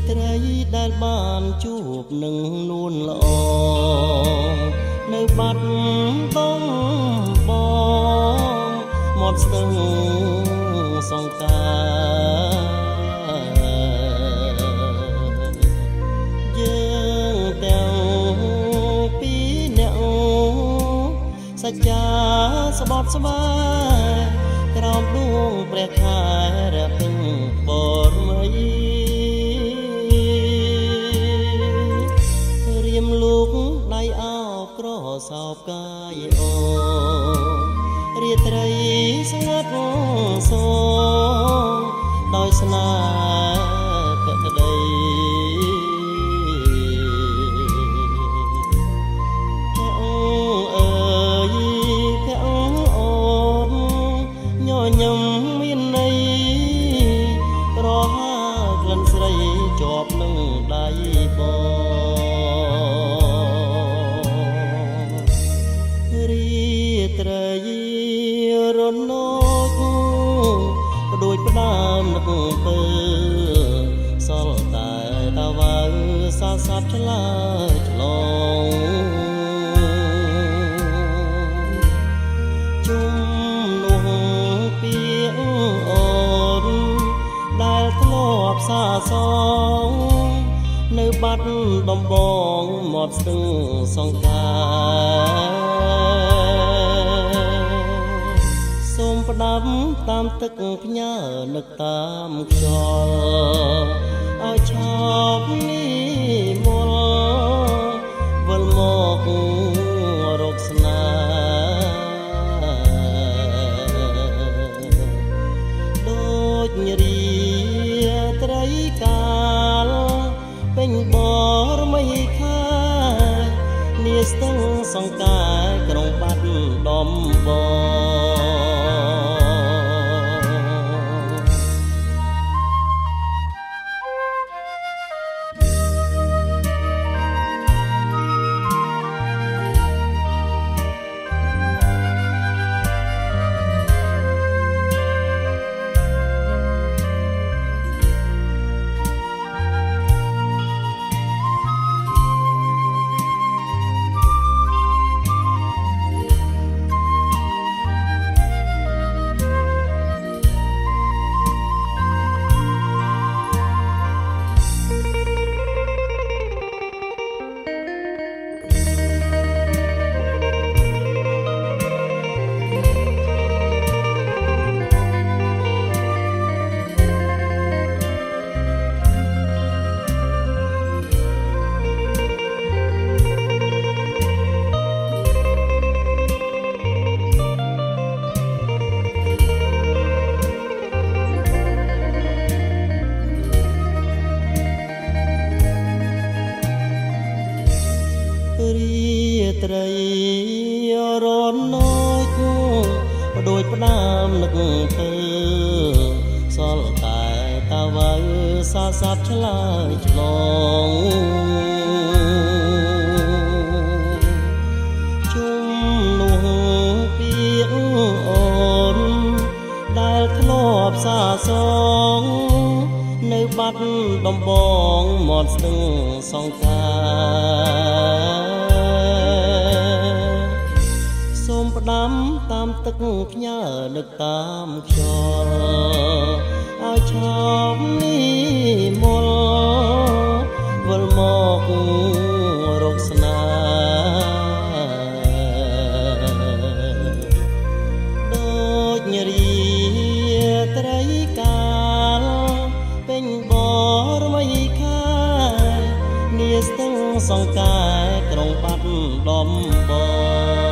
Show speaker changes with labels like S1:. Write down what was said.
S1: ត្រីដែលបានជួបនឹងនួនល្អនៅបាត់ដំបងមាត់ស្ទឹងសង្ការយើងទាំងពីរនាក់សច្ចាស្បត់ស្បាយក្រោមដួងព្រះខែរពេញបរមីរៀមលោកដៃអោបក្រសោបកាយអូរាត្រីស្ងាត់សងដោយស្នេហ៍ភក្តីភក្អអើយភក្អូនញញឹមមានន័យប្រហើក្លិនស្រីជាប់នឹងដៃបងរាត្រីរនកដូចផ្ដើមនឹកពើសល់តែតាវ៉ៅសាសាប់ឆ្លើយឆ្លងជុំនោះពីអូនដែលធ្លាប់សាសងនៅបាត់ដំបងមាត់ស្ទឹងសង្ការសូមផ្ដាំតាមទឹកផ្ញើនឹកតាមខ្យល់ឲ្យឈប់នេះមល់វិលមករកស្នេហ៍ដូចរីត្រីកាលពេញបរមីខានាស្ទឹងសង្ការក្រុងបាត់ដំបងរាត្រីរនកដូចផ្ដើមនឹកពើសល់តែតាវ៉ៅសាសាប់ឆ្លើយឆ្លងជុំនោះពីអូនដែលធ្លាប់សាសងនៅបាត់ដំបងមាត់ស្ទឹងសង្ការសូមផ្ដាំតាមទឹកផ្ញើនឹកតាមខ្យល់ឲ្យឈប់នេះមល់វិលមករកស្នេហ៍ដូចរីត្រីកាលពេញបរមីខានាស្ទឹងសង្ការក្រុងបាត់ដំបង